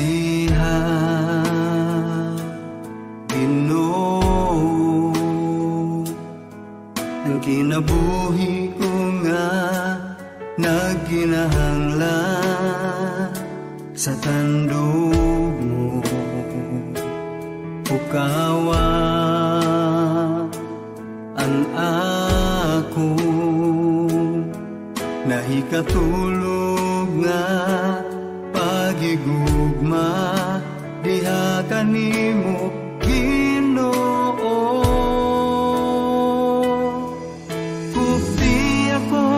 Susiha Ginoo ang kinabuhi ko nga nagkinahanglan sa tandog mo ukawa ang ako nahikatulog nga pagigugma diha kanimo Ginoo. Kupti ako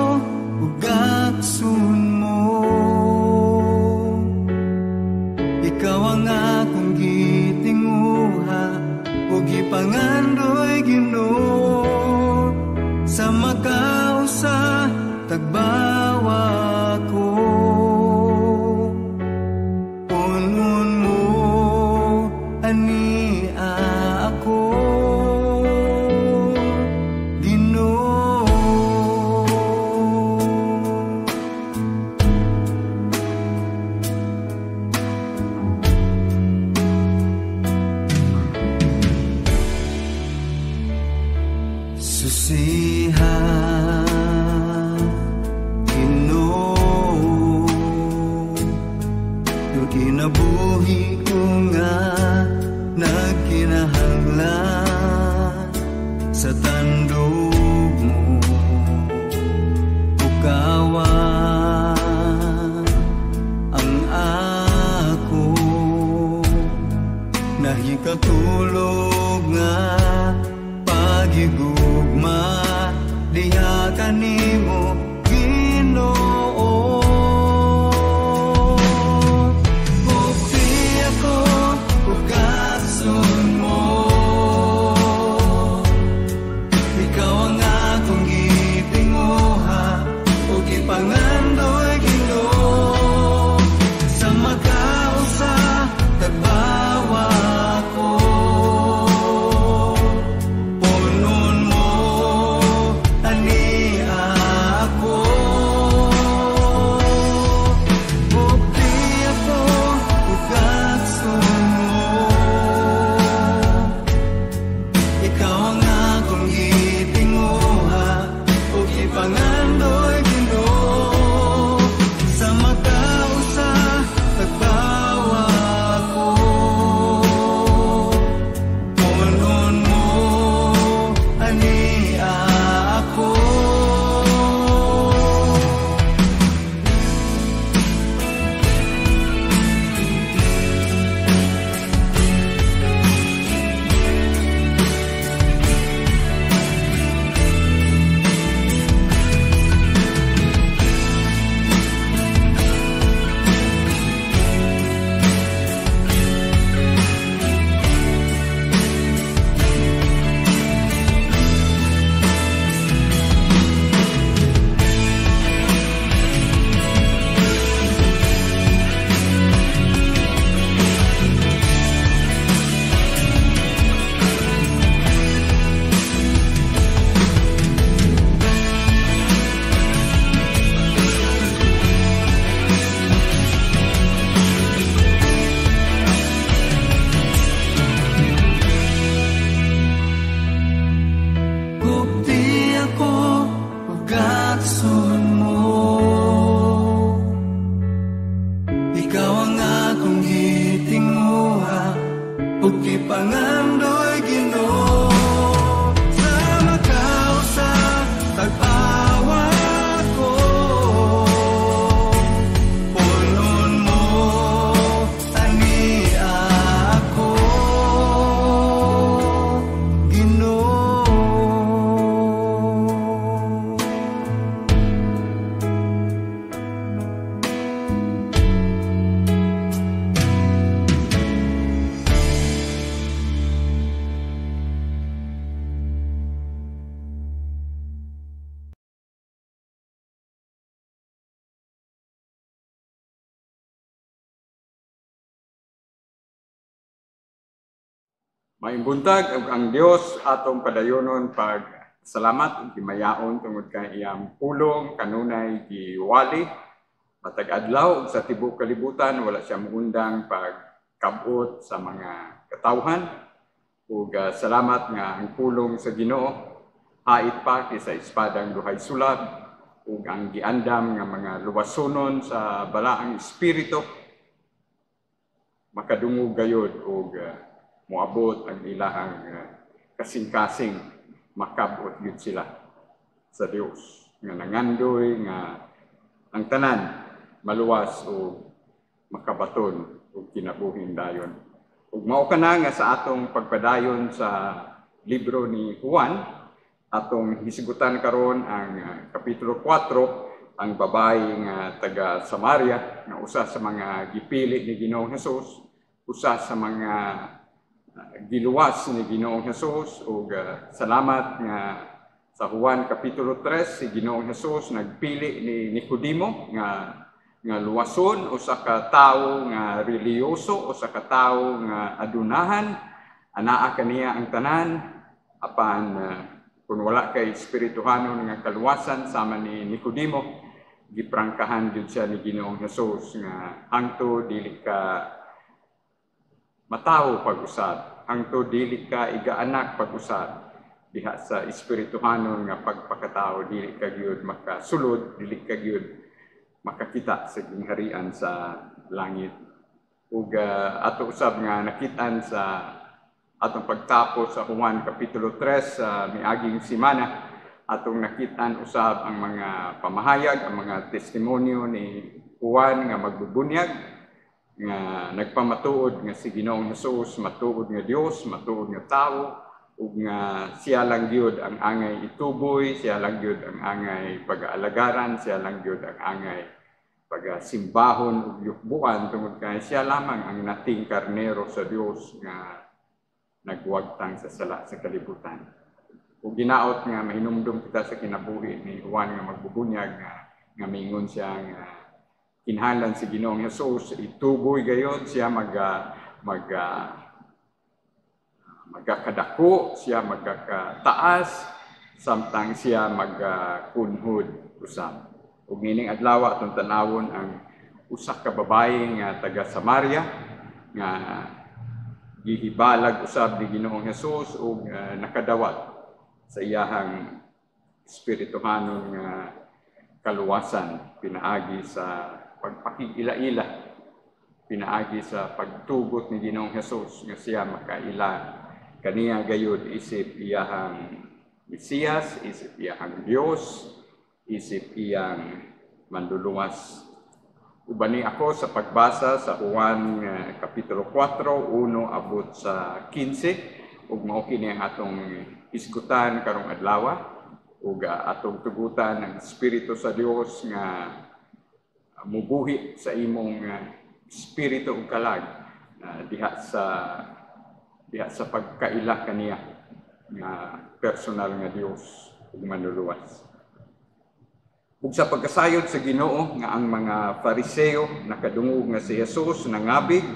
ug aksun mo, ikaw ang akong gitinguha ug gipangandoy Ginoo sa makausa tagbawa ko. Unon mo ani ako Ginoo. Susiha kinabuhi ko nga nagkinahanglan sa tandog mo ukawa ang ako nahikatulog nga pagigugma diha kanimo Ginoo. Maayong buntag ang Dios atong padayonon pag salamat ug gimayaon tungod kay iyang pulong kanunay giwali Matag adlaw sa tibuok kalibutan wala siya muundang pagkabot sa mga katawhan. Ug salamat nga ang pulong sa Ginoo hait pa kaysa espadang duhay sulab ug ang giandam nga mga luwasonon sa balaang espiritu makadungog gayud ug moabot ang ilahang kasing-kasing, makabot yun sila sa Dios nga nangandoy nga ang tanan maluwas o makabaton o kinabuhin dayon. Ug mao kana nga sa atong pagpadayon sa libro ni Juan, atong hisigutan karon ang kapitulo 4, ang babae nga taga Samaria nga usa sa mga gipili ni Ginoong Hesus, usa sa mga giluwas ni Ginoong Hesus. Ug salamat nga sa Juan kapitulo 3 si Ginoong Hesus nagpili ni Nicodemo nga luwason usa ka tawo nga reliyoso, usa ka tawo nga adunahan, anaa kaniya ang tanan apan kung wala kay espirituhanon nga kaluwasan sama ni Nicodemo, giprangkahan jud siya ni Ginoong Hesus nga hangtod dili ka matawo pag-usab, hangtod dili ka igaanak pag-usab. Diha sa espirituhanon nga pagpakatao dili ka gyud makasulod, dili ka gyud makakita sa gingharian sa langit. Ug ato usab nga nakitaan sa atong pagtapos sa Juan kapitulo 3 sa miaging semana, atong nakitaan usab ang mga pamahayag, ang mga testimonyo ni Juan nga magbubunyag nga nagpamatuod nga si Ginoong Hesus matuod nga Dios, matuod nga tawo, ug nga siya lang gyud ang angay ituboy, siya lang gyud ang angay pag-aalagaran, siya lang gyud ang angay pag-simbahon ug yukbuan tungod kay siya lamang ang nating karnero sa Dios nga nagwagtang sa sala sa kalibutan. Ug ginaot nga mahinumdum kita sa kinabuhi ni Juan nga magbubunyag nga mingon siya nga kinahanglan si Ginoong Hesus ituboy gayud siya magkakadako, siya magkakataas, samtang siya magkunhod usab. Ug nining adlaw atong tanawon ang usa ka babaye nga taga Samaria nga gihibalag usab ni Ginoong Hesus ug nakadawat sa iyahang espirituhanon nga kaluwasan pinaagi sa pagpakigila-ila, pinaagi sa pagtugot ni Ginoong Hesus nga siya makaila kaniya gayud isip iyahang Mesiyas, isip iyahang Dios, isip iyang manluluwas. Ubani ako sa pagbasa sa Juan kapitulo 4, 1 abot sa 15, ug mao kini ang atong isgutan karong adlaw, ug atong tugutan ang Espiritu sa Dios nga mubuhi sa imong espiritu ug kalag diha sa pagkaila kaniya nga personal nga Dios ug manluluwas. Ug sa pagkasayod sa Ginoo nga ang mga Fariseo nakadungog nga si Hesus nangabig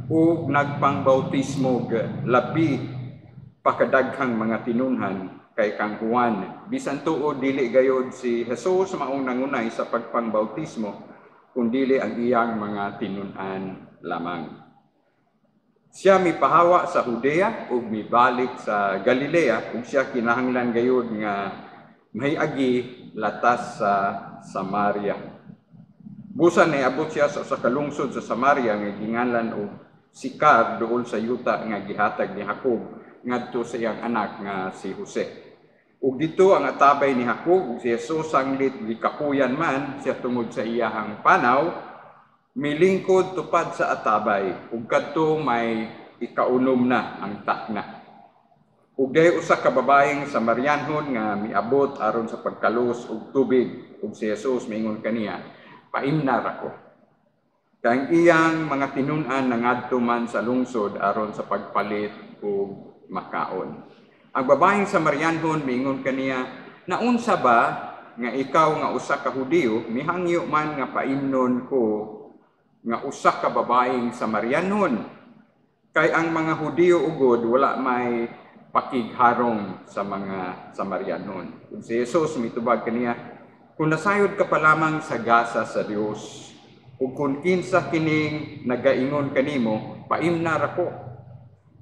ug nagpangbautismo labi pakadaghang mga tinunhan kay kang Juan. Bisan tuod dili gayud si Hesus maong nangunay sa pagpangbautismo kundi ang iyang mga tinun-an lamang. Siya mipahawa sa Judea ug mibalik sa Galilea ug siya kinahanglan gayud nga mahiagi latas sa Samaria. Busan niabot siya sa kalungsod sa Samaria nga ginganlan og Sicar duol sa yuta nga gihatag ni Jacob ngadto sa iyang anak nga si Jose. Ug dito ang atabay ni Jacob ug si Jesus sanglit gikapuyan man siya tungod sa iyahang panaw, milingkod tupad sa atabay ug kadto may ikaunom na ang takna. Ug day usa ka babaeng Samarianhon nga miabot aron sa pagkalos og tubig ug si Jesus miingon kaniya, "Paimnar ako." Kang iyang mga tinun-an nangadto man sa lungsod aron sa pagpalit og makaon. Ang babaeng Samarianhon miingon kaniya, "Naunsa ba nga ikaw nga usa ka Hudiyo mihangyo man nga paimnon ko nga usa ka babaeng Samarianhon? Kay ang mga Hudiyo ugod wala may pakigharong sa mga Samarianhon." Ug si Jesus mitubag kaniya, Kung nasayod ka pa lamang sa gasa sa Dios, ug kung kinsa kining nagaingon kanimo, paimnar ako.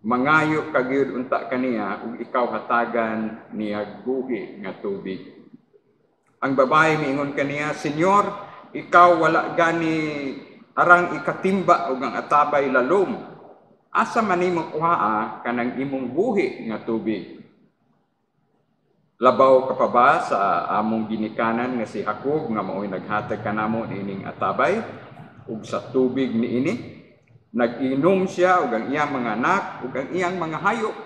Mangayo ka gyud unta kaniya ug ikaw hatagan niya buhi nga tubig. Ang babae miingon kaniya, Senyor, ikaw wala gani arang ikatimba ug ang atabay lalom. Asa man nimo kuhaa kanang imong buhi nga tubig? Labaw ka pa ba sa among ginikanan nga si Jacob nga mao'y naghatag kanamo niining atabay ug sa tubig niini? Nag-inom siya ug ang iyang mga anak ug ang iyang mga hayop.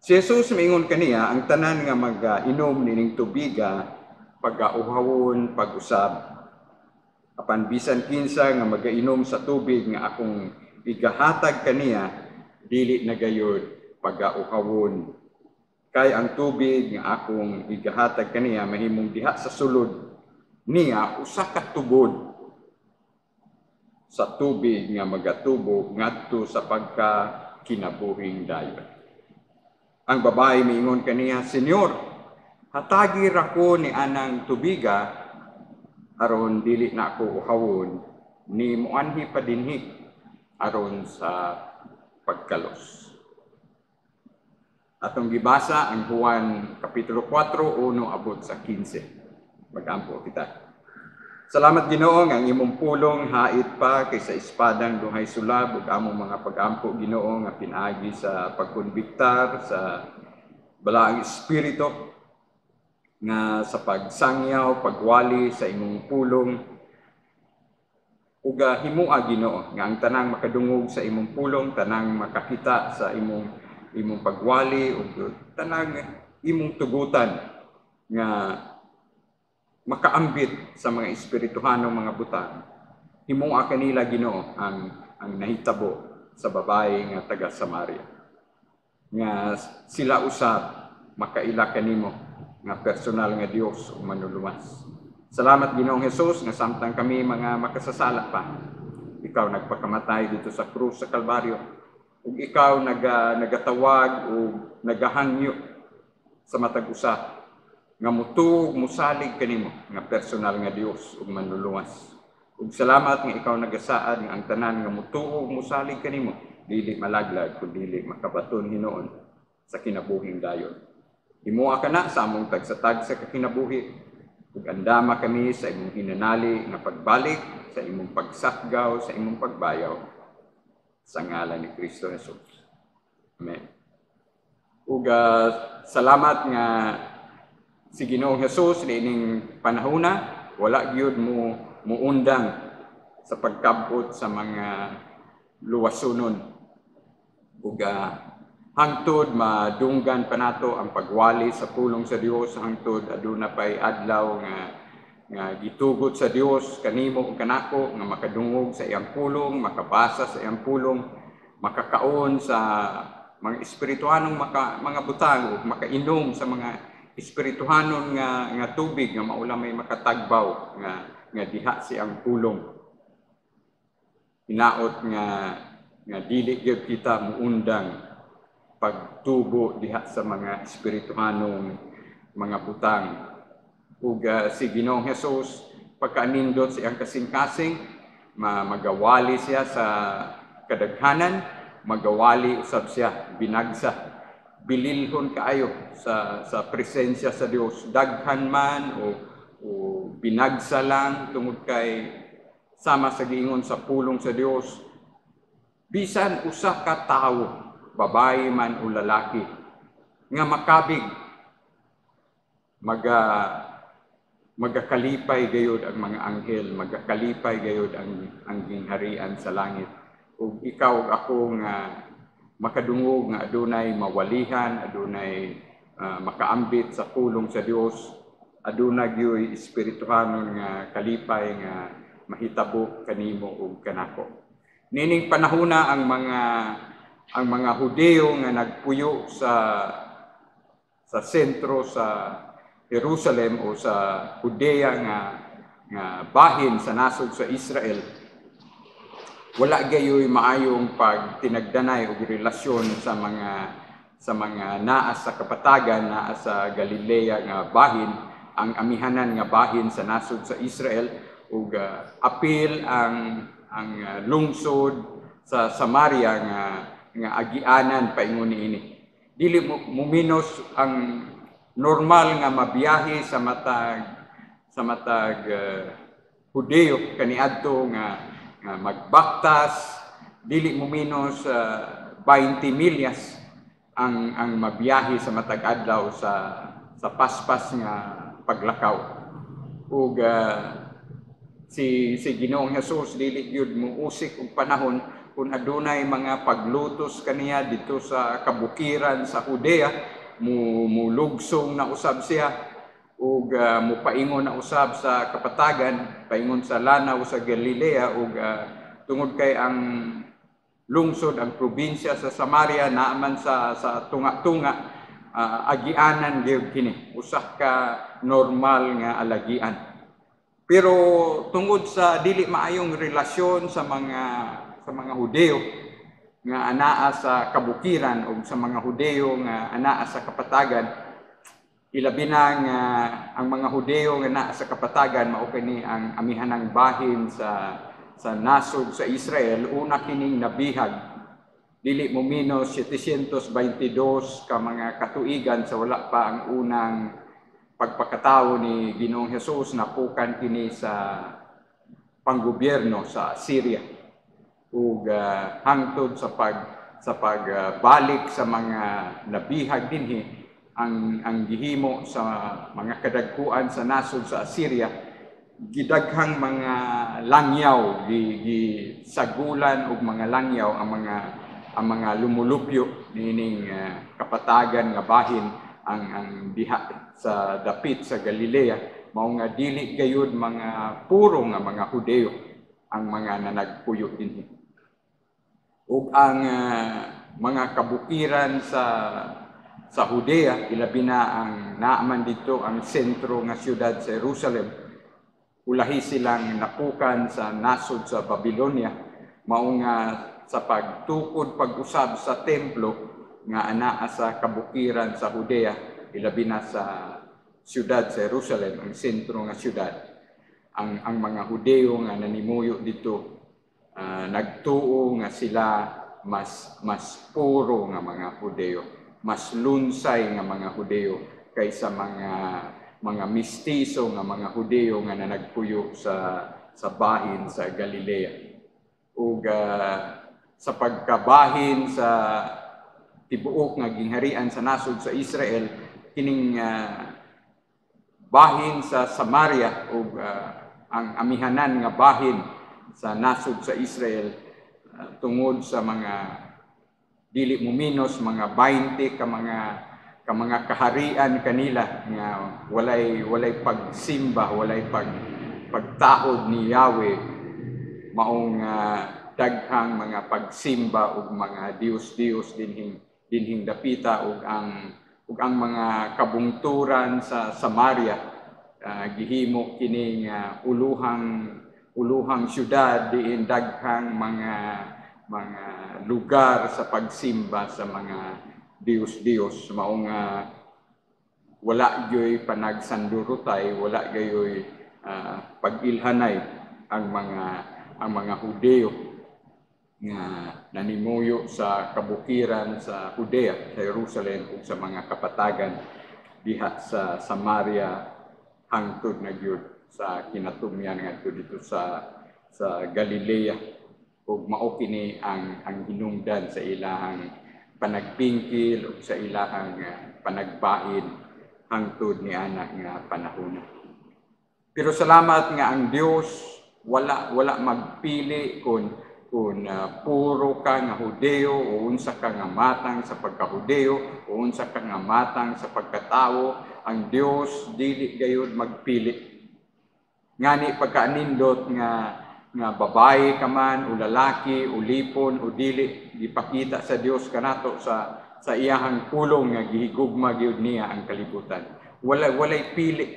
Si Jesus miingon kaniya, ang tanan nga mag-inom nining tubiga pag-auhawon pag-usab. Apan bisan kinsa nga mag-inom sa tubig nga akong igahatag kaniya, dili na gayud pag-auhawon. Kay ang tubig nga akong igahatag kaniya mahimong diha sa sulod niya usa ka tubod sa tubig nga magatubo ngadto sa pagka-kinabuhing dayon. Ang babae miingon kaniya, Senyor, hatagi ra ko ni anang tubiga aron dili na ako uhawon ni muanhi pa dinhi aron sa pagkalos. Atong gibasa ang Juan Kapitulo 4, 1 abot sa 15. Mag-ampo kita. Salamat Ginoo nga ang imong pulong hait pa kaysa espadang duhay sulab ug among mga pag-ampo Ginoo nga pinaagi sa pagkonbiktar sa balaang espiritu nga sa pagsangyaw, pagwali sa imong pulong ug himua Ginoo nga ang tanang makadungog sa imong pulong, tanang makakita sa imong pagwali ug tanang imong tugutan nga makaambit sa mga espirituhanong mga butang. Himua kanila Ginoo ang nahitabo sa babae nga taga Samaria. Nga sila usab makaila kanimo nga personal nga Dios o manuluwas. Salamat Ginoong Hesus nga samtang kami mga makasasala pa, ikaw nagpakamatay dito sa krus sa Kalbaryo. Ug ikaw nagatawag o nagahangyo sa matag usa nga mutuog musalig kanimo nga personal nga Dios ug manluluwas. Ug salamat nga ikaw nagasaad nga ang tanan nga mutuog musalig kanimo dili malaglag kun dili makabaton hinuon sa kinabuhing dayon. Himua kana sa among tagsatag sa kinabuhi ug andama kami sa imong hinanali nga pagbalik, sa imong pagsakgaw, sa imong pagbayaw. Sa ngalan ni Kristo Jesus. Amen. Ug salamat nga si Ginoong Hesus niining panahona wala gyud mo muundang sa pagkabot sa mga luwasonon. Ug hangtod madunggan pa nato ang pagwali sa pulong sa Dios, hangtod aduna pay adlaw nga gitugot sa Dios kanimo ug kanako nga makadungog sa iyang pulong, makabasa sa iyang pulong, makakaon sa mga espirituhanong mga butang ug makainom sa mga espirituhanon nga tubig nga maula may makatagbaw nga diha sa iyang pulong. Hinaot nga dili gyud kita muundang pagtubo diha sa mga espirituhanong mga butang. Ug si Ginoong Hesus pagkanindot sa iyang kasing-kasing magawali siya sa kadaghanan, magawali usab siya binagsa, bililhon kaayo sa presensya sa Dios, daghan man o binagsa lang tungod kay sama sa giingon sa pulong sa Dios. Bisan usa ka tawo, babae man o lalaki, nga makabig magakalipay gayud ang mga anghel, magakalipay gayud ang gingharian sa langit. Ug ikaw ug ako nga makadungog nga adunay mawalihan, adunay makaambit sa pulong sa Dios, aduna gyud espirituhanon nga kalipay nga mahitabo kanimo ug kanako. Nining panahona ang mga Hudeo nga nagpuyo sa sentro sa Jerusalem o sa Judea nga bahin sa nasod sa Israel, wala gayoy maayong pagtinagdanay o relasyon sa mga naa sa kapatagan, naa sa Galilea nga bahin ang amihanan nga bahin sa nasod sa Israel ug apil ang lungsod sa Samaria nga agianan paingon niini. Dili muminos ang normal nga mabiyahe sa matag Hudeo kaniadto nga magbaktas, dili muminos 20 milyas ang mabiyahe sa matag adlaw sa paspas nga paglakaw. Ug si Ginoong Hesus dili gyud muusik og panahon kung adunay mga paglutos kaniya dito sa kabukiran sa Judea, mulugsong na usab siya ug mupaingon na usab sa kapatagan, paingon sa lanaw sa Galilea ug tungod kay ang lungsod, ang probinsya sa Samaria naaman sa tunga-tunga, agianan gyud kini, usah ka normal nga alagian. Pero tungod sa dili maayong relasyon sa mga Hudeo nga anaa sa kabukiran o sa mga Hudeo nga anaa sa kapatagan, ilabi na nga ang mga Hudeo nga anaa sa kapatagan mao kini ang amihanang bahin sa nasod sa Israel, una kining nabihag. Dili mo minos 722 ka mga katuigan sa wala pa ang unang pagpakatao ni Ginoong Hesus, napukan kini sa panggobyerno sa Syria. Ug hangtod sa pagbalik sa mga nabihag dinhi, ang gihimo sa mga kadagkuan sa nasod sa Assyria, gidaghang mga langyaw, gisagulan og mga langyaw ang mga lumulupyo nining kapatagan nga bahin ang diha sa dapit sa Galilea, mao nga dili gayud mga puro nga mga Hudeo ang mga nanagpuyo dinhi. Ug ang mga kabukiran sa Judea, ilabi na ang naaman dito ang sentro nga siyudad sa Jerusalem, ulahi silang napukan sa nasod sa Babylonia, mao nga sa pagtukod pag-usab sa templo nga anaa sa kabukiran sa Judea, ilabi na sa siyudad sa Jerusalem, ang sentro nga siyudad. Ang mga Hudeo nga nanimuyo dito nagtuo nga sila mas puro nga mga Hudeo, mas lunsay nga mga Hudeo kaysa mga mistiso nga mga Hudeo nga nanagpuyo sa bahin sa Galilea. Ug sa pagkabahin sa tibuok nga gingharian sa nasod sa Israel, kining bahin sa Samaria ug ang amihanan nga bahin sa nasod sa Israel, tungod sa mga dili muminos mga 20 ka mga kaharian kanila nga walay pagsimba, walay pagtaod ni Yahweh, maong daghang mga pagsimba ug mga Dios dinhing dapita ug ang mga kabungturan sa Samaria, gihimo kining uluhang syudad diin daghang mga lugar sa pagsimba sa mga Dios, maong wala gyoy panagsandurutay, wala gyoy pag-ilhanay ang mga Hudeo nga nanimuyo sa kabukiran sa Judea, sa Jerusalem ug sa mga kapatagan diha sa Samaria hangtod na gyud sa kinatumyan ngadto dito sa Galilea. Ug mao kini ang hinungdan sa ilahang panagpingkil ug sa ilahang panagbaid hangtod ni ana nga panahon. Pero salamat nga ang Dios wala magpili kung puro ka nga Hudeo o unsa ka nga matang sa pagka-Hudeo o unsa ka nga matang sa pagkatao. Ang Dios dili gayud magpili. Ngani pagkaanindot nga babae ka man o lalaki o lipon o dili, gipakita sa Dios kanato sa iyahang pulong nga gihigugma gyud niya ang kalibutan. Walay pili.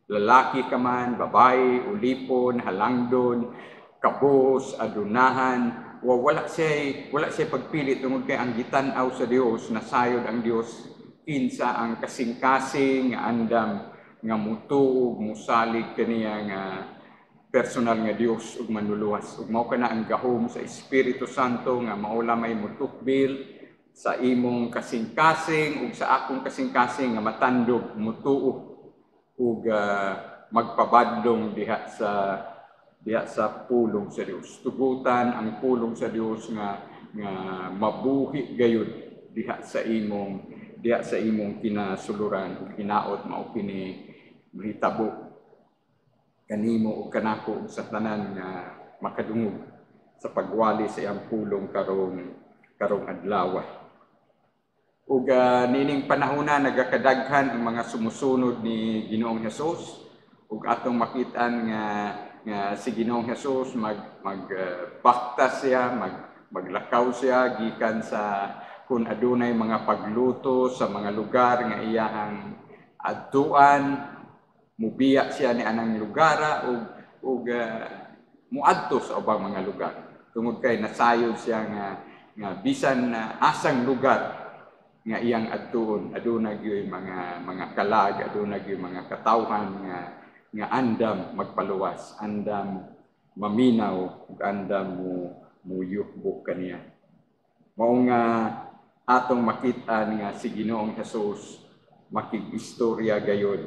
Lalaki ka man, babae o lipon, halangdon, kabos, adunahan, wala siya pagpili tungod kay ang gitanaw sa Dios, nasayod ang Dios kinsa ang kasing-kasing nga andam nga mutuog musalig kaniya nga personal nga Dios ug manluluwas. Ug mao kana ang gahom sa Espiritu Santo nga maula may mutukbil sa imong kasing-kasing ug sa akong kasing-kasing nga matandog mutuo ug magpabadlong diha sa pulong sa Dios. Tugutan ang pulong sa Dios nga mabuhi gayud diha sa imong kinasuluran ug hinaot mao kini mahitabo kanimo ug kanako ug sa tanan nga makadungog sa pagwali sa iyang pulong karong adlaw. Ug nining panahona nagakadaghan ang mga sumusunod ni Ginoong Hesus ug atong makitaan nga si Ginoong Hesus magbakta siya, maglakaw siya gikan sa kung adunay mga pagluto sa mga lugar nga iyahang adtuan, mubiya siya ni anang lugara ug muadto sa ubang mga lugar. Tungod kay nasayod siya nga bisan asang lugar nga iyang adtuon aduna gyud mga kalag, aduna gyud mga katawhan nga andam magpaluwas, andam maminaw ug andam muyukbo kaniya. Mao nga atong makitaan nga si Ginoong Hesus makig-istorya gayud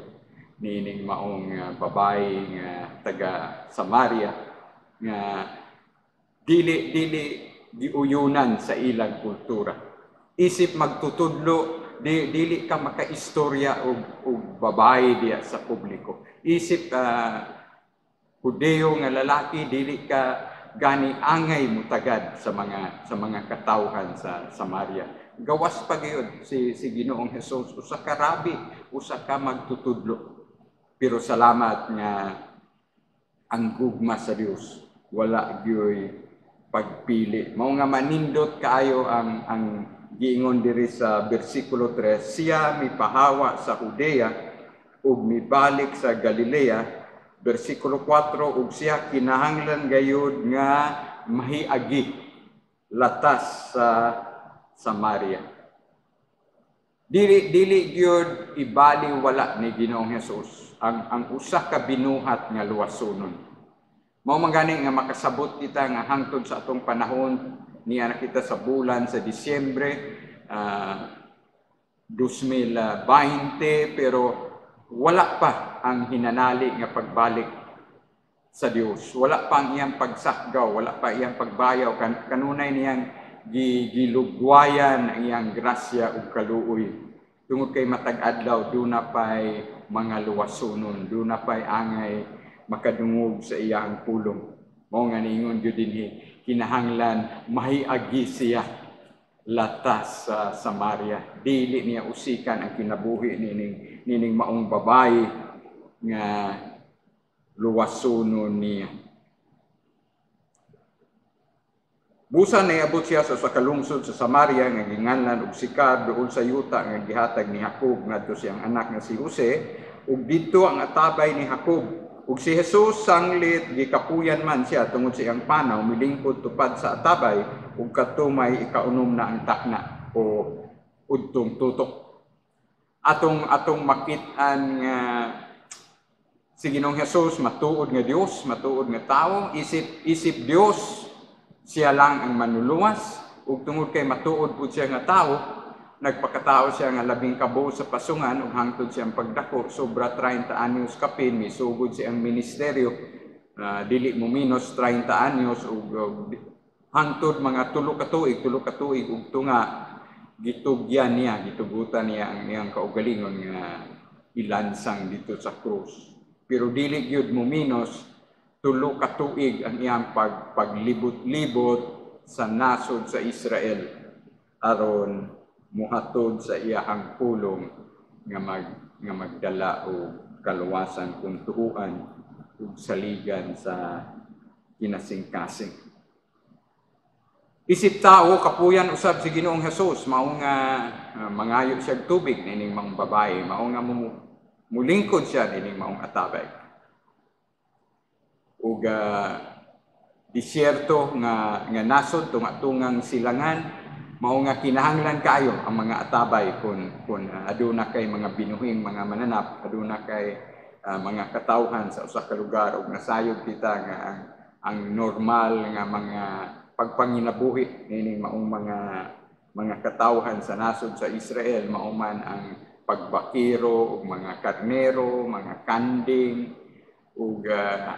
nining maong babae nga taga Samaria nga dili giuyunan sa ilang kultura. Isip magtutudlo, dili ka makaistorya og babae diya sa publiko. Isip Hudeo nga lalaki, dili ka gani angay mutagad sa mga katawhan sa Samaria. Gawas pa gyud si Ginoong Hesus, usa ka rabi, usa ka magtutudlo. Pero salamat nga ang gugma sa Dios wala gyud pagpili. Mao nga manindot kaayo ang giingon diri sa bersikulo 3, siya mipahawa sa Judea ug mibalik sa Galilea. Bersikulo 4, ug siya kinahanglan gayud nga mahiagi latas sa Samaria. Dili gyud ibali wala ni Ginoong Hesus ang usa ka binuhat nga luwasonon. Mao man gani nga makasabot kita nga hangtod sa atong panahon niya na kita sa bulan sa Disyembre 2020, pero wala pa ang hinanali nga pagbalik sa Dios. Wala pa ang iyang pagsakgaw, wala pa iyang pagbayaw. Kanunay niyang gilugwayan ang iyang grasya ug kaluoy. Tungod kay matag adlaw duna pay mga luwasonon, duna pay angay makadungog sa iyang pulong. Mao nga niingon gyud dinhi kinahanglan mahiagi siya latas sa Samaria. Dili niya usikan ang kinabuhi nining maong babae nga luwasonon niya. Busa niabot siya sa kalungsod sa Samaria nga ginganlan og Sicar duol sa yuta nga gihatag ni Jacob ngadto siyang anak nga si Jose, ug didto ang atabay ni Jacob. Ug si Jesus sanglit gikapuyan man siya tungod sa iyang panaw milingkod tupad sa atabay ug kadto may ikaunom na ang takna o udtong tutok. Atong makit-an nga si Ginoong Hesus matuod nga Dios, matuod nga tawo, isip Dios siya lang ang manluluwas ug tungod kay matuod pud siya nga tawo, nagpakatao siya nga labing kabo sa pasungan ug hangtod siyang pagdako sobra 30 anyos kapin misugod siyang ministeryo, dili mo minus 30 anyos ug hangtod mga tulo ka tuig ug tunga gitugutan niya ang iyang kaugalingon nga ilansang dito sa krus. Pero dili gyud mo minus tulo ka tuig ang iyang paglibot-libot sa nasod sa Israel aron muhatod sa iyahang pulong nga magdala og kaluwasan kung tuhuan ug saligan sa kinasing-kasing. Isip tao kapuyan usab si Ginoong Hesus mao nga mangayo siya tubig nining mga babae, mao nga mulingkod siya nining maong atabay. Ug disyerto nga nasod tunga-tungang silangan mao nga kinahanglan kayo ang mga atabay kung aduna kay mga binuhing mga mananap, aduna kay mga katawhan sa usa ka lugar ug nasayod kita nga ang normal nga mga pagpanginabuhi nining maong mga katawhan sa nasod sa Israel, mao man ang pagbakiro ug mga karnero, mga kanding ug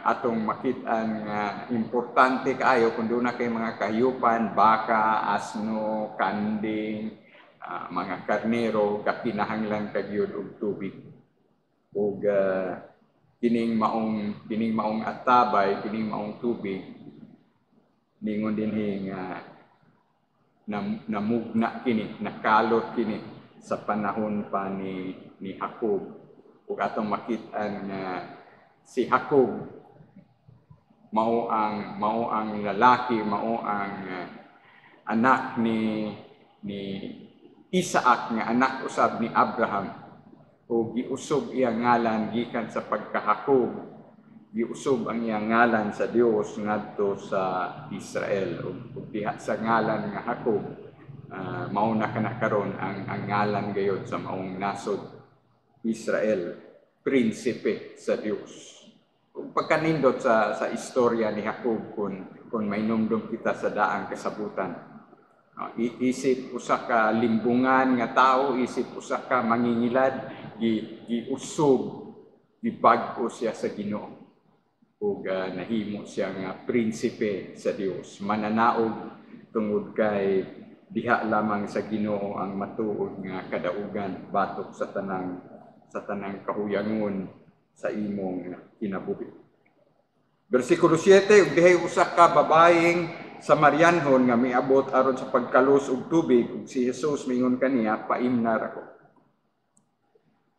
atong makit-an nga importante kaayo kung doon na kay mga kahiyupan, baka, asno, kanding, mga karnero, kakinahanglan kagyud og tubig. Ug kining maong atabay, kining maong tubig ningon dinhi nga namugna kini, nakalot kini sa panahon pa ni Jacob. Ug atong makit-an nga si Jacob mao ang lalaki, mao ang anak ni Isaac nga anak usab ni Abraham. O giusog iya ngalan gikan sa pagka-Jacob, giusog ang iya ngalan sa Dios ngadto sa Israel. Ug diha sa ngalan nga Jacob, mao na karon ang ngalan gayud sa maong nasod Israel, prinsipe sa Dios. Kung pagkanindot sa istorya ni Jacob kung mainumdum kita sa daang kasabutan. Isip usa ka limbungan nga tao, isip usa ka mangingilad, giusog, gibag-o siya sa Ginoo. Ug nahimo siya nga prinsipe sa Dios, mananaog tungod kay diha lamang sa Ginoo ang matuod nga kadaugan batok sa tanang kahuyangon sa imong kinabuhi. Bersikulo 7, ug dihay usa ka babaeng Samarianhon nga miabot aron sa pagkalos og tubig, ug si Jesus mingon kaniya, paimnar ako.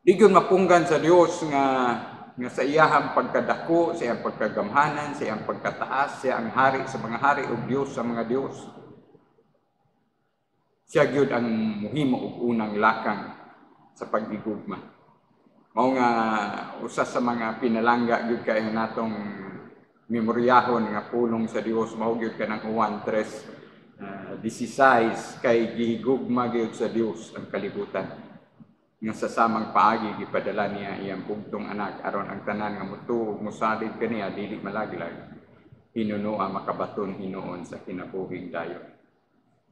Digon mapunggan sa Dios nga sa iyahang pagkadako, sa iyang pagkagamhanan, sa iyang pagkataas, siya ang hari sa mga hari ug Dios sa mga Dios. Siya gyud ang muhimo og unang lakang sa pagigugma. Mao nga usa sa mga pinalangga gyud kay natong memoryahon nga pulong sa Dios, mao gyud kanang Juan 3:16 kay gihigugma gyud sa Dios ang kalibutan. Nga sa samang paagi gipadala niya iyang bugtong anak aron ang tanan nga mutuog mosalid kaniya dili malaglag, hinunoa makabaton hinuon sa kinabuhing dayon.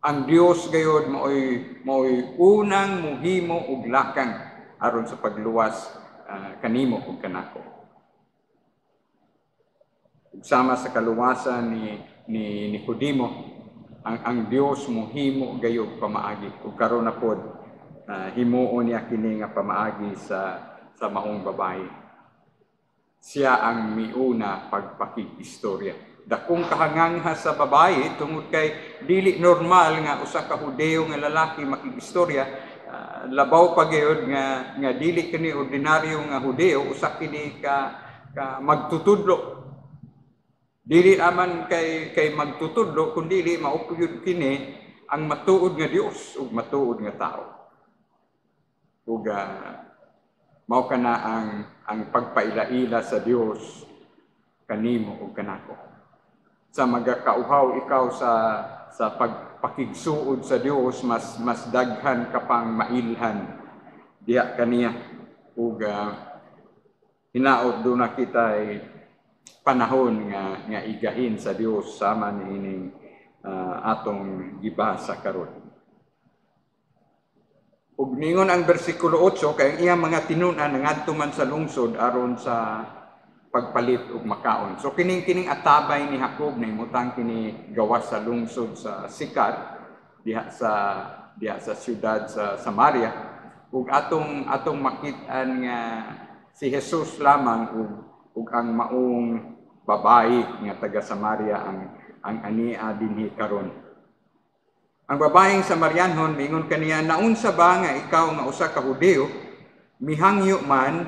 Ang Dios gayud mao'y unang muhimo og lakang aron sa pagluwas kanimo ug kanako. Sama sa kaluwasan ni Nicodemo, ang Dios muhimo gayud pamaagi ug karon na pod himuon niya kini nga pamaagi sa maong babae. Siya ang miuna pagpakig-istorya. Dakong kahangangha sa babae tungod kay dili normal nga usa ka Hudeo nga lalaki makig-istorya. Labaw pa gyud nga dili kini ordinaryo nga Hudeo, usa kini ka magtutudlo. Dili aman kay magtutudlo kun dili maupyod kini ang matuod nga Dios ug matuod nga tao. Ug mao kana ang pagpailaila sa Dios kanimo ug kanako. Sa magakauhaw ikaw sa pagpakigsuod sa Dios, mas daghan ka pang mailhan diya kaniya. Ug hinaot do na kita panahon nga igahin sa Dios sama niining atong gibasa karon. Ug ningon ang bersikulo 8 kay iyang mga tinunan ngadto man sa lungsod aron sa pagpalit og makaon. So kining atabay ni Jacob nahimutang kini gawas sa lungsod sa Sicar diha sa siyudad sa Samaria. Ug atong makit-an nga si Jesus lamang ug ang maong babae nga taga Samaria ang ania dinhi karon. Ang babaeng Samarianhon mingon kaniya, naunsa ba nga ikaw nga usa ka Hudeo mihangyo man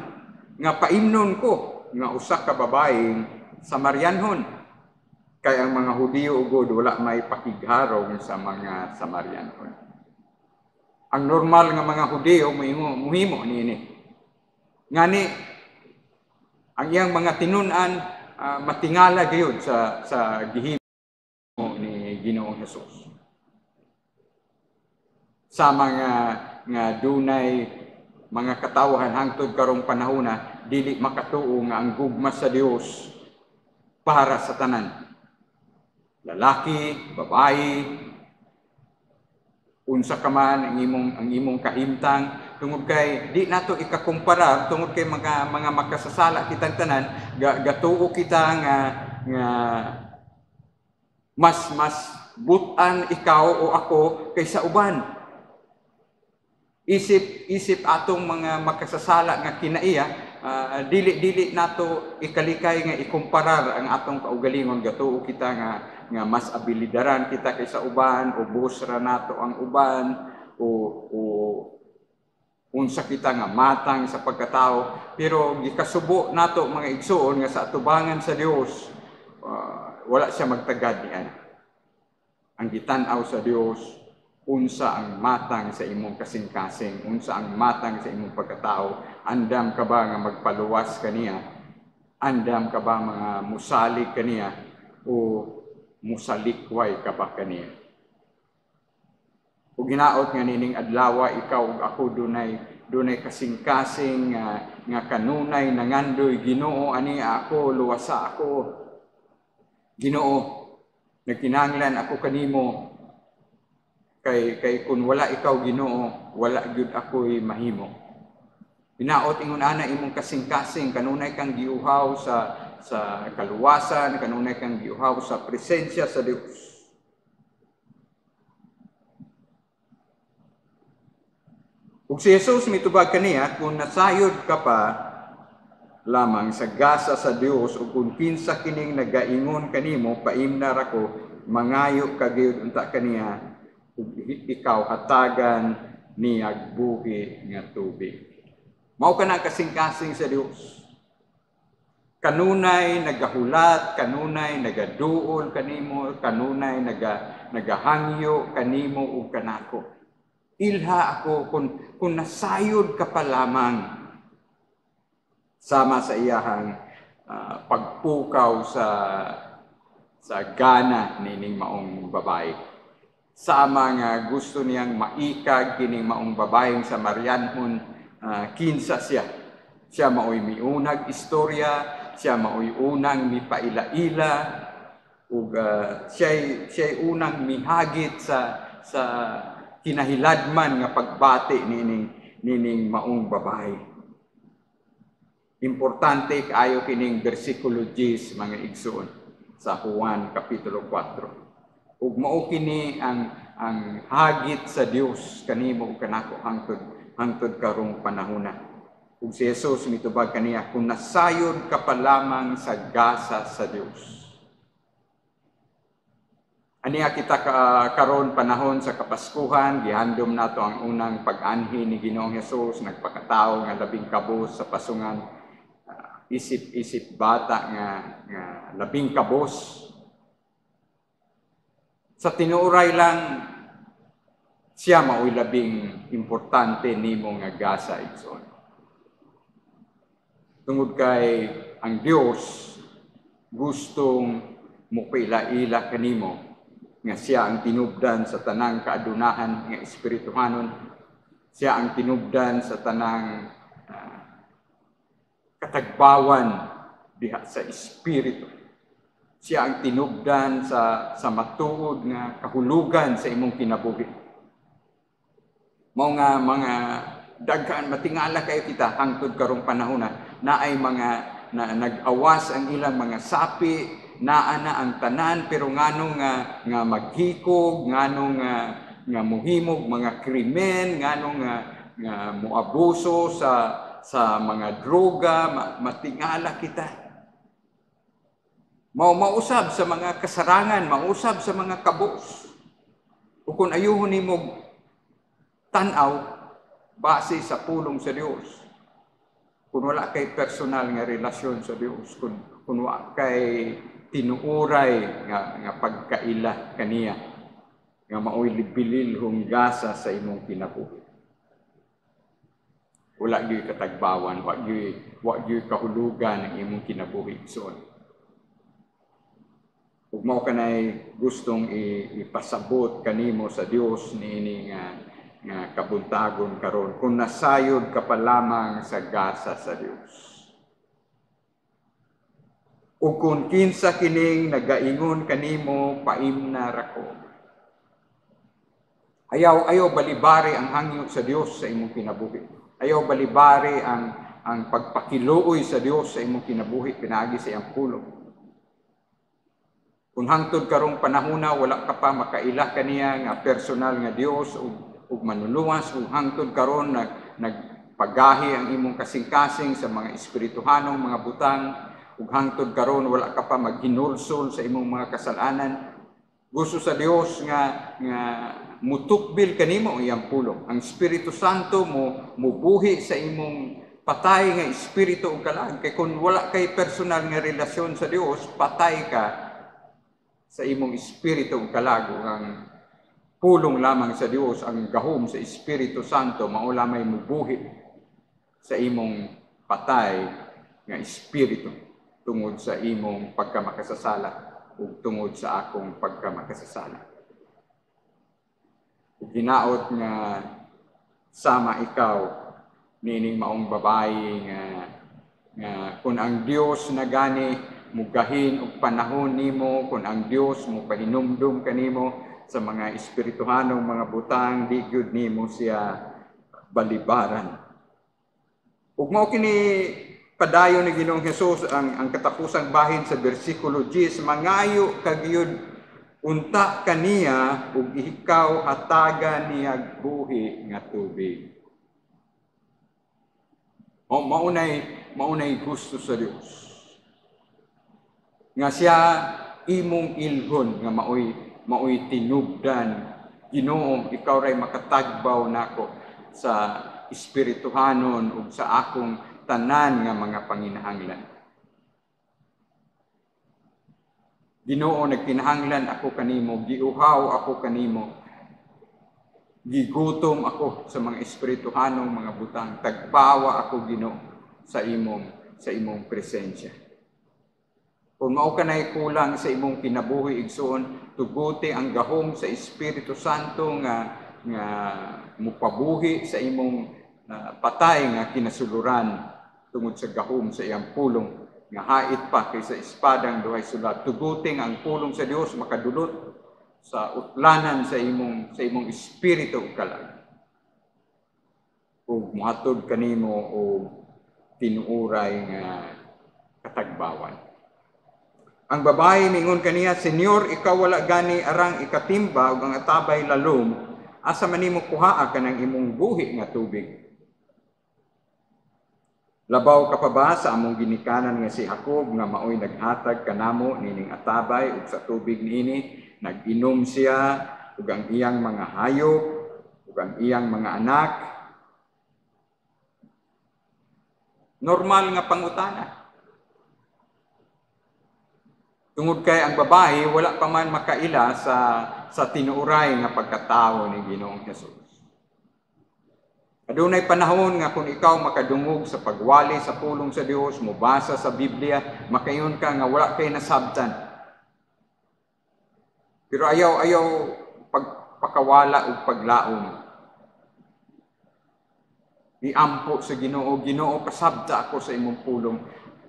nga paimnon ko nga usa ka babaeng Samarianhon, kay ang mga Hudeo ugod wala may pakigharong sa mga Samarianhon. Ang normal nga mga Hudeo muhimo niini. Ngani ang iyang mga tinunan matingala gayud sa gihimo ni Ginoong Hesus. sama nga dunay mga katawhan hangtod karong panahona dili makatuo nga ang gugma sa Dios para sa tanan. Lalaki, babae, unsa ka man ang imong kahimtang, tungod kay di nato ikakumpara tungod kay mga makasasala kitang tanan, gatuo kita nga mas butan ikaw o ako kaysa uban. Isip atong mga makasasala nga kinaiya, dili nato ikalikay nga ikumparar ang atong kaugalingon. Gatuo kita nga mas abilidaran kita kaysa uban, o busra nato ang uban, o unsa kita nga matang sa pagkatao. Pero gikasubo nato mga igsuon nga sa atubangan sa Dios, wala siya magtagad niyan. Ang gitan-aw sa Dios, unsa ang matang sa imong kasing-kasing, unsa ang matang sa imong pagkatao. Andam ka ba nga magpaluwas kaniya? Andam ka ba mga musalig kaniya? O musalikway ka ba kaniya? Ug ginaot nga nining adlaw, ikaw ug ako dunay kasing-kasing nga kanunay nangandoy. Ginoo, ani ako, luwasa ako. Ginoo, nagkinahanglan ako kanimo. Kay kung wala ikaw Ginoo, wala gyud ako'y mahimo. Binaot ingon ana imong kasing-kasing, kanunay kang giuhaw sa kaluwasan, kanunay kang giuhaw sa presensya sa Dios. Ug si Jesus mitubag kaniya, kung nasayod ka pa lamang sa gasa sa Dios, ug kung kinsa kining nagaingon kanimo, paimnar ako, mangayo ka gyud unta kaniya, ikaw hatagan niyag buhi nga tubig. Mao ka na kasing-kasing sa Dios. Kanunay nagahulat, kanunay nagaduol kanimo, kanunay nagahangyo kanimo ug kanako. Ilha ako kung nasayod ka pa lamang sama sa iyahang pagpukaw sa gana nining maong babae. Sama nga gusto niyang maikag kining maong babaeng Samarianhon, kinsa siya. Siya maoy miunag istorya, siya maoy unang mipaila-ila, ug siya'y unang mihagit sa kinahiladman nga pagbati nining maong babae. Importante kaayo kining bersikulo 10 mga igsoon sa Juan kapitulo 4. Ug mao kini ang hagit sa Dios kanimo ug kanako hangtod karong panahona. Ug si Jesus mitubag kaniya, kung nasayod ka pa lamang sa gasa sa Dios. Aniya kita karon panahon sa Kapaskuhan, gihandom nato ang unang pag-anhi ni Ginoong Hesus, nagpakatao nga labing kabos sa pasungan. Isip bata nga labing kabos. Sa tinuray lang, siya maoy labing importante nimo nga gasa igsoon. Tungod kay ang Dios gustong mukaila-ila kanimo nga siya ang tinubdan sa tanang kaadunahan nga espirituhanon, siya ang tinubdan sa tanang katagbawan diha sa espiritu. Siya ang tinubdan sa matuod nga kahulugan sa imong kinabuhi. Mao nga mga daghan matingala kayo kita hangtod karong panahon na ay mga nag-awas ang ilang mga sapi, naa na ang tanan, pero nganong nga maghikog, nganong nga muhimog mga krimen, nganong nga muabuso sa mga droga, matingala kita. Mausab sa mga kasarangan, mausab sa mga kabos. O kung ayuhon nimo tanaw base sa pulong sa Dios. Kung wala kay personal nga relasyon sa Dios, kung wala kay tinuuray nga pagkaila kaniya, nga maoy libilil hunggasa sa imong kinabuhi. Wala gyud katagbawan, wa gyud kahulugan ang imong kinabuhi igsoon. Ug mao kanay gustong ipasabot kanimo sa Dios niini nga nga kabuntagon karon kung nasayod ka pa lamang sa gasa sa Dios. Ug kung kinsa kining nagaingon kanimo paimna rako. Ayaw balibari ang hangyo sa Dios sa imong kinabuhi. Ayaw balibari ang pagpakiluoy sa Dios sa imong kinabuhi pinaagi sa iyang pulong. Kung hangtod karong panahona wala ka pa makaila kaniya nga personal nga Dios ug manuluwas ug hangtod karon nagpagahi ang imong kasing-kasing sa mga espirituhanong mga butang ug hangtod karon wala ka pa maghinulsol sa imong mga kasalanan. Gusto sa Dios nga mutukbil kanimo iyang pulong. Ang Espiritu Santo mubuhi sa imong patay nga espiritu ug kalag. Kay kung wala kay personal nga relasyon sa Dios, patay ka sa imong espiritu ug kalag. Ang pulong lamang sa Dios, ang gahom sa Espiritu Santo mao lamay mubuhi sa imong patay nga espiritu tungod sa imong pagkamakasasala ug tungod sa akong pagkamakasasala. Ug hinaot nga sama ikaw nining maong babayi nga kung ang Dios na gani mugahin og panahon nimo, kung ang Dios mo pahinumdum kanimo sa mga espirituhanong mga butang, di gyud nimo siya balibaran. Ug mao kini padayon ni Ginoong Hesus ang katapusang bahin sa bersikulo 10, mangayo kagyud unta kaniya ug ikaw hatagan niya buhi nga tubig. Maunay gusto sa Dios nga siya imong ilhon nga maoy tinubdan. Ginoo, ikaw ray makatagbaw nako sa espirituhanon ug sa akong tanan nga mga panginahanglan. Ginoo, nagkinahanglan ako kanimo, giuhaw ako kanimo, gigutom ako sa mga espirituhanong mga butang, tagpawa ako Ginoo sa imong presensya. Kung mao kanay kulang sa imong kinabuhi igsoon, tuguti ang gahom sa Espiritu Santo nga mupabuhi sa imong patay nga kinasuluran tungod sa gahom sa iyang pulong nga hait pa kaysa espadang duhay sulat. Tuguting ang pulong sa Dios makadulot sa utlanan sa imong espiritu ug kalag. Ug mohatod kanimo og tinuuray nga katagbawan. Ang babae ningon kaniya, Senyor, ikaw wala gani arang ikatimba ug ang atabay lalom, asa man nimo kuhaa kanang imong buhi nga tubig? Labaw ka pa ba sa among ginikanan nga si Jacob nga maoy naghatag kanamo nining atabay ug sa tubig niini nag-inom siya ug ang iyang mga hayop ug ang iyang mga anak? Normal nga pangutana. Tungod kay ang babae wala pa man makaila sa tinuuray nga pagkatao ni Ginoong Hesus. Adunay panahon nga kung ikaw makadungog sa pagwali sa pulong sa Dios, mubasa sa Biblia, makayon ka nga wala kay nasabtan. Pero ayaw pagpakawala ug paglaom. Iampo sa Ginoo, Ginoo, pasabta ako sa imong pulong.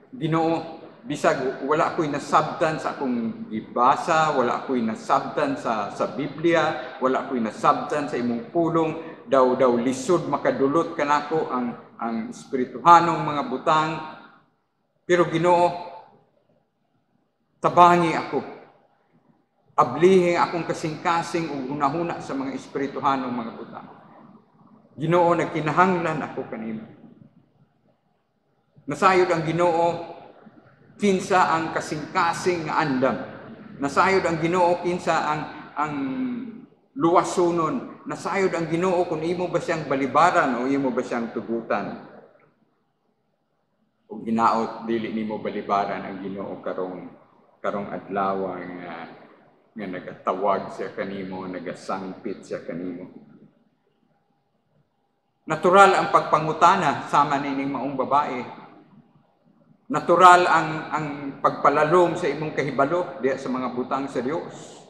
Ginoo, bisag wala ako'y nasabtan sa akong gibasa, wala ako'y nasabtan sa Biblia, wala ako'y nasabtan sa imong pulong, daw lisod makadulot kanako ang espirituhanong mga butang. Pero Ginoo, tabangi ako. Ablihi akong kasing-kasing ug hunahuna sa mga espirituhanong mga butang. Ginoo, nagkinahanglan ako kanimo. Nasayod ang Ginoo kinsa ang kasing-kasing nga andam. Nasayod ang Ginoo kinsa ang luwasonon. Nasayod ang Ginoo kung imo ba siyang balibaran o imo ba siyang tugutan. Ug hinaot dili nimo balibaran ang Ginoo karong adlaw nga nagatawag siya kanimo, nagasangpit siya kanimo. Natural ang pagpangutana sama nining maong babae. Natural ang pagpalalom sa imong kahibalo diya sa mga butang sa Dios.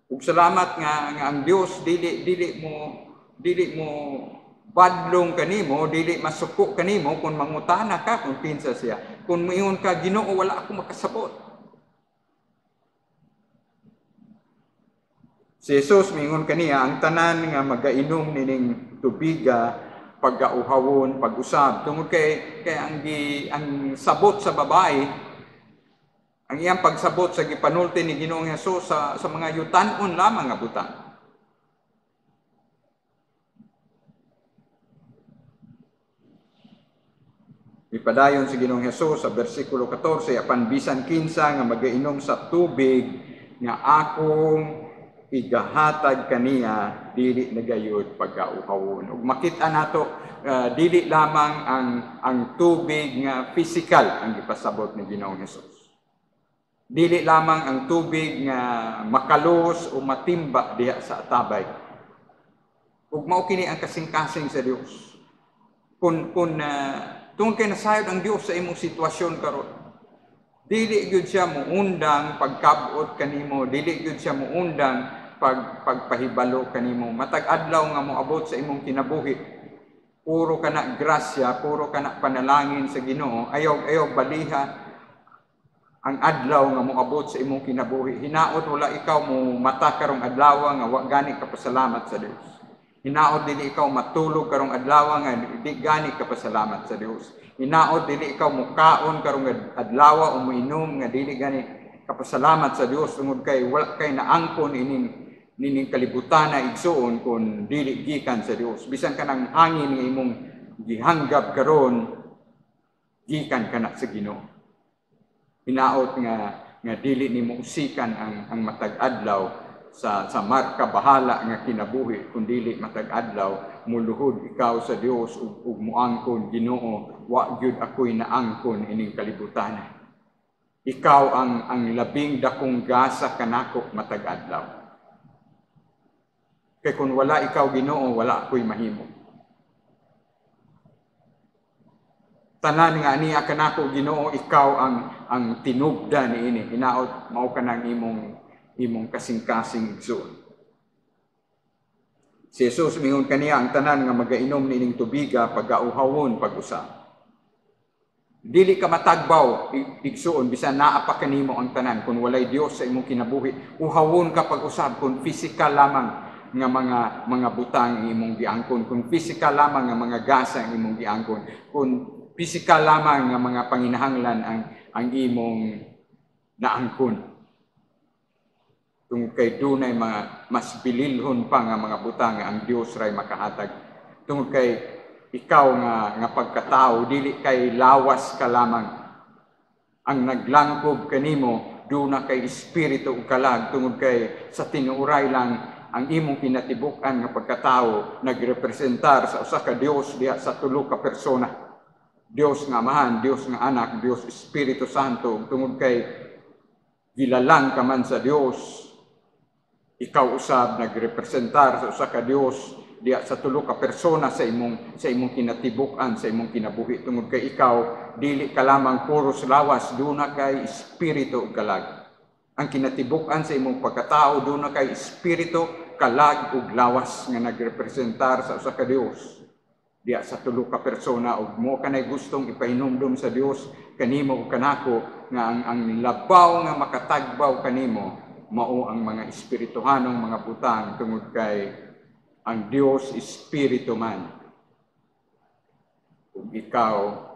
Ug salamat nga ang Dios dili mo dili mo badlong kanimo, dili masuko kanimo kung mangutana ka kung kinsa siya. Kung moingon ka, Ginoo, wala ako makasabot. Si Jesus mingon kaniya, ang tanan nga magainom nining tubiga, pagkauhawon, pag-usab. Tungod kay ang sabot sa babae, ang iyang pagsabot sa gipanulti ni Ginoong Hesus sa mga yutan-on lamang nga butang. Ipadayon si Ginoong Hesus sa bersikulo 14, apan bisan kinsa nga magainom sa tubig nga akong igahatag kaniya, dili nagayod pagkauhawon. Ug makita nato dili lamang ang tubig nga physical ang gipasabot ni Ginoong Hesus. Dili lamang ang tubig nga makalos o matimba diha sa atabay. Ug mao kini ang kasing-kasing sa Dios. Tungkol kay nasayod ang Dios sa imong sitwasyon karon. Dili gyud siya muundang pagkabot kanimo, dili gyud siya muundang pagpahibalo kanimo. Matag adlaw nga moabot sa imong kinabuhi. Puro kana grasya, puro kana panalangin sa Ginoo. Ayaw baliha ang adlaw nga moabot sa imong kinabuhi. Hinaot wala ikaw mo mata karong adlaw nga wa gani ka pasalamat sa Dios. Hinaot dili ikaw matulog karong adlaw nga di gani ka pasalamat sa Dios. Hinaot dili ikaw mukaon karong adlaw o moinom nga dili gani ka pasalamat sa Dios tungod kay wala kay naangkon ining kalibutan na igsuon kun dili gikan sa Dios. Bisan kanang hangin nga imong gihanggap karon gikan kana sa Ginoo. Hinaot nga dili nimo usikan ang matag adlaw sa marka bahala nga kinabuhi kun dili matag adlaw muluhod ikaw sa Dios ug muangkon, Ginoo, wa gyud ako'y naangkon ining kalibutan. Ikaw ang labing dakong gasa kanako matag adlaw. Kay kun wala ikaw, Ginoo, wala ako'y mahimo. Tanan nga niya kanako, Ginoo, ikaw ang tinubdan niini. Hinaot mao kanang imong kasing-kasing igsoon. Si Jesus mingon kaniya, ang tanan nga magainom nining tubiga pagauhawon pag-usab. Dili ka matagbaw igsoon bisan naa pa kanimo ang tanan kun walay Dios sa imong kinabuhi. Uhawon ka pag-usab kun physical lamang nga mga butang imong giangkon, kun physical lamang nga mga gasa ang imong giangkon, kun physical lamang nga mga panginahanglan ang imong naangkon. Tungod kay dunay mga mas bililhon pa nga mga butang nga ang Dios ray makahatag. Tungod kay ikaw nga pagkatao dili kay lawas ka lamang. Ang naglangkob kanimo duna kay espiritu ug kalag, tungod kay sa tinuoray lang ang imong kinatibuk-an nga pagkatao nagrepresentar sa usa ka Dios diha sa tulo ka persona. Dios nga Amahan, Dios nga Anak, Dios Espiritu Santo. Tungod kay gilalang ka man sa Dios, ikaw usab nagrepresentar sa usa ka Dios diya sa tulo ka persona sa imong kinatibuk-an, sa imong kinabuhi. Tungod kay ikaw dili ka lamang puros lawas, duna kay espiritu ug kalag. Ang kinatibuk-an sa imong pagkatao duna kay espiritu, kalag ug lawas nga nagrepresentar sa usa ka Dios diya sa tulo ka persona. Ug mo kanay gustong ipahinumdum sa Dios kanimo ug kanako nga ang labaw nga makatagbaw kanimo mao ang mga espirituhanong mga butang, tungod kay ang Dios espiritu man. Ug ikaw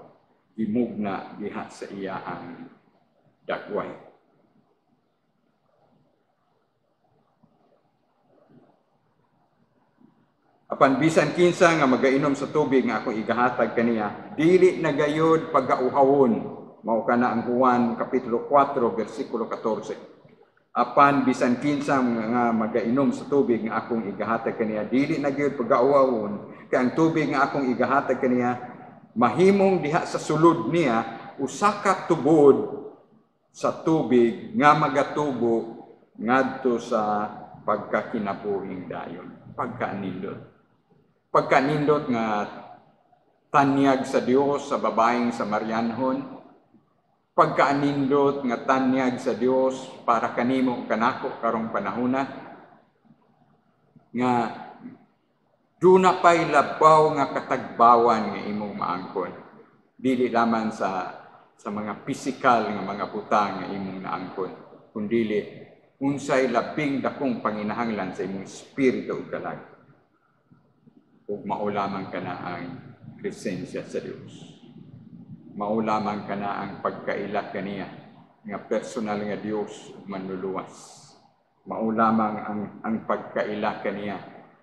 gimugna diha sa iyang dagway. Apan bisan kinsa nga magainom sa tubig nga akong igahatag kaniya, dili nagayod pagauhawon. Mao kana ang Juan kapitulo 4 bersikulo 14. Apan bisan kinsa nga magainom sa tubig nga akong igahatag kaniya, dili nagayod pagauhawon, kay ang tubig nga akong igahatag kaniya mahimong diha sa sulod niya usa ka tubod sa tubig nga magatubo ngadto sa pagkakinabuhing dayon. Pagkanindot nga tanyag sa Dios sa babaeng Samarianhon, pagkanindot nga tanyag sa Dios para kanimo kanako karong panahona, nga Duna pa'y labaw nga katagbawan nga imong maangkon. Dili lamang sa mga pisikal nga mga butang nga imong naangkon, kundili unsay labing dakong panginahanglan sa imong espiritu ug kalag. Ug mao lamang kana ang presensya sa Dios. Mao lamang kana ang pagkaila kaniya nga personal nga Dios ug manluluwas. Mao lamang ang pagkaila kaniya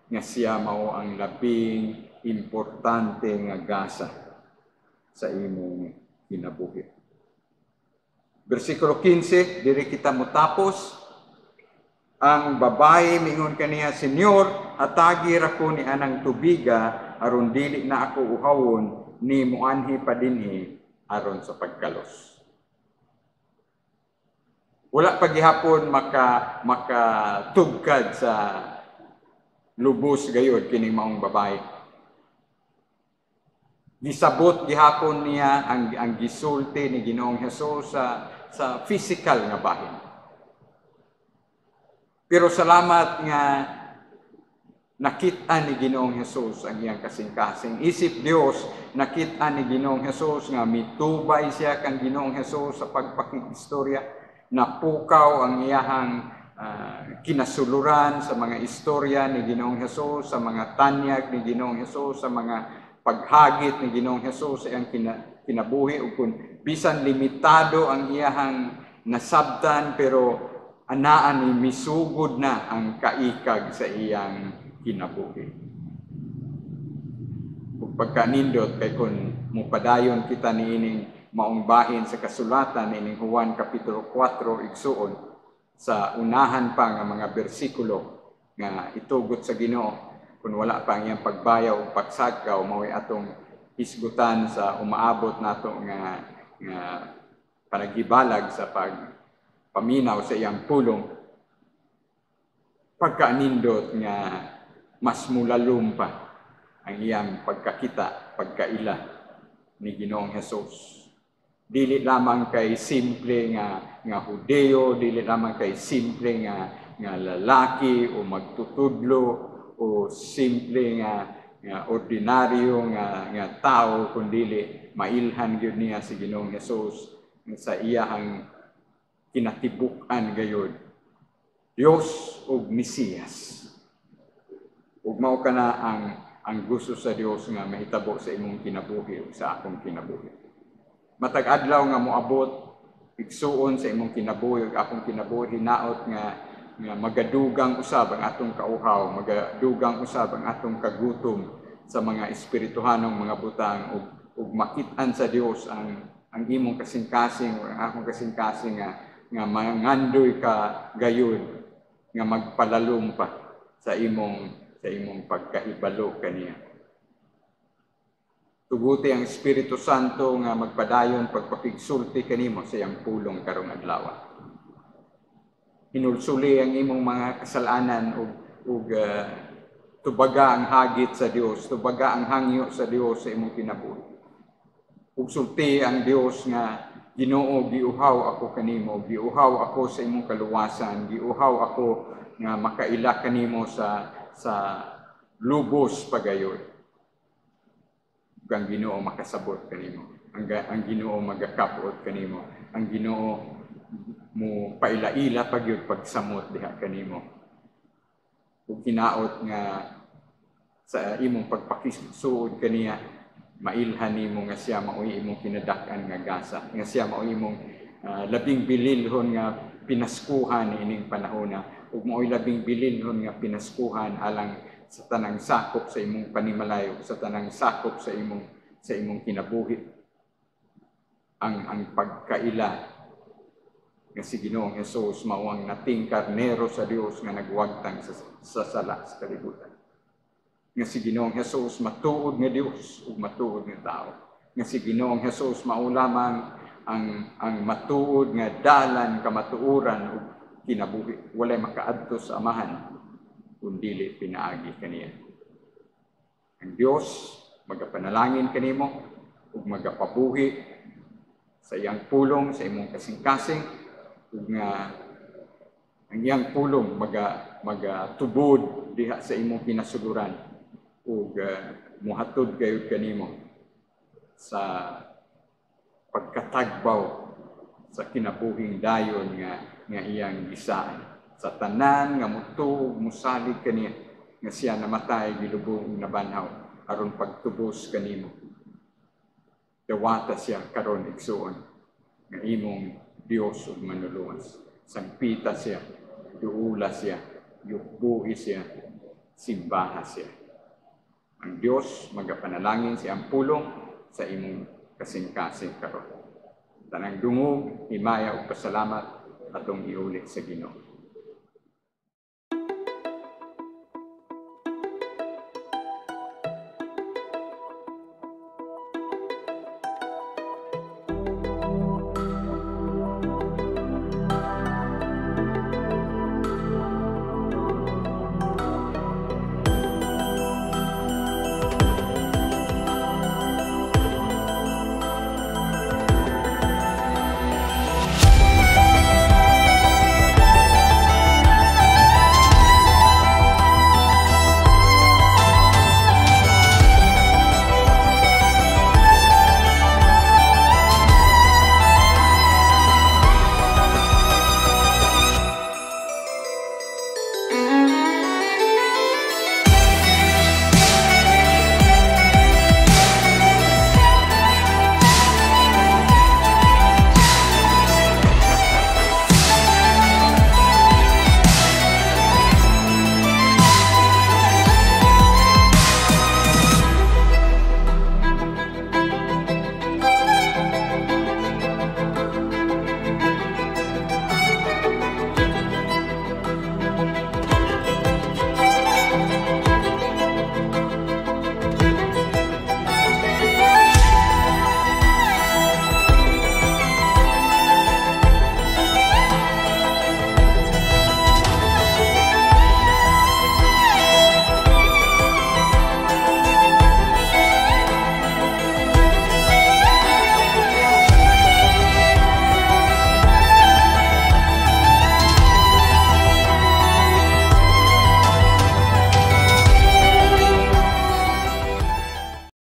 nga siya mao ang labing importante nga gasa sa imong kinabuhi. Versikulo 15, diri kita motapos. Ang babae mingon kaniya, Senyor, atagi ra ko ni anang tubiga aron dili na ako uhawon ni muanhi pa dinhi aron sa pagkalos. Wala pa gihapon makatugkad sa lubos gayud kining maong babae. Gisabot gihapon niya ang gisulti ni Ginoong Hesus sa physical nga bahin. Pero salamat nga nakita ni Ginoong Hesus ang iyang kasing-kasing. Isip Dios, nakita ni Ginoong Hesus nga mitubay siya kang Ginoong Hesus sa pagpakikistorya, napukaw ang iyahang kinasuluran sa mga istorya ni Ginoong Hesus, sa mga tanyag ni Ginoong Hesus, sa mga paghagit ni Ginoong Hesus sa iyang kinabuhi, ug kun bisan limitado ang iyahang nasabtan, pero anaan ni misugod na ang kaikag sa iyang kinabuhi. Ug pagkanindot kay kun mupadayon kita niining maong bahin sa kasulatan niining Juan kapitulo 4 igsuon sa unahan pa nga mga bersikulo nga itugot sa Ginoo, kun wala pa ang iyang pagbayaw o pagsagaw, mao'y atong hisgutan sa umaabot nato nga panagibalag sa paminaw sa iyang pulong. Pagkanindot nga mas mulalum pa ang iyang pagkakita, pagkaila ni Ginoong Hesus. Dili lamang kay simple nga Hudeo, dili lamang kay simple nga lalaki o magtutudlo o simple nga ordinaryo nga tao, kundi mailhan gyud niya si Ginoong Hesus sa iyang kinatibuk-an gayud, Dios ug Mesiyas. Ug mao kana ang gusto sa Dios nga mahitabo sa imong kinabuhi ug sa akong kinabuhi. Matag adlaw nga moabot igsuon sa imong kinabuhi ug akong kinabuhi, hinaot nga magadugang usab ang atong kauhaw, magadugang usab ang atong kagutom sa mga espirituhanong mga butang, ug makit-an sa Dios ang imong kasing-kasing o ang akong kasing-kasing nga mangandoy ka gayud nga magpalalom pa sa imong pagkahibalo kaniya. Tuguti ang Espiritu Santo nga magpadayon pagpakigsulti kanimo sa iyang pulong karong adlaw. Hinulsuli ang imong mga kasalanan ug tubaga ang hagit sa Dios, tubaga ang hangyo sa Dios sa imong kinabuhi. Ug sulti ang Dios nga, Ginoo, giuhaw ako kanimo, giuhaw ako sa imong kaluwasan, giuhaw ako nga makaila kanimo sa lubos pagayon. Ug ang Ginoo makasabot kanimo, ang Ginoo magakapot kanimo, ang Ginoo mo paila-ila pagyud pagsamot diha kanimo. Ug hinaot nga sa imong pagpakisuod kaniya, mailhan nimo nga siya mao'y imong kinadak-an nga gasa, nga siya mao'y imong labing bililhon nga pinaskuhan ining panahona, ug mao'y labing bililhon nga pinaskuhan alang sa tanang sakop sa imong panimalay, sa tanang sakop sa imong kinabuhi. Ang pagkaila nga si Ginoong Hesus mao ang nating karnero sa Dios nga nagwagtang sa sala sa kalibutan. Nga si Ginoong Hesus matuod nga Dios ug matuod nga tao. Nga si Ginoong Hesus mao lamang ang matuod nga dalan kamatuoran ug kinabuhi. Walay makaadto sa Amahan kundi pinaagi kaniya. Ang Dios magapanalangin kanimo ug magapabuhi sa iyang pulong sa imong kasing-kasing, ug nga ang iyang pulong magatubod diha sa imong kinasuluran. ug muhatod kayo kanimo sa pagkatagbaw sa kinabuhing dayon nga iyang gisaan. Sa tanan nga mutuog musalig kaniya nga siya namatay gilubong nabanhaw aron pagtubos kanimo. Dawata siya karon igsuon nga imong Dios ug manuluwas. Sangpita siya, duula siya, yukbuhi siya, simbaha siya. Ang Dios magapanalangin siyang pulong sa imong kasing-kasing karon. Tanang dungog, himaya ug pasalamat atong iulit sa Ginoo.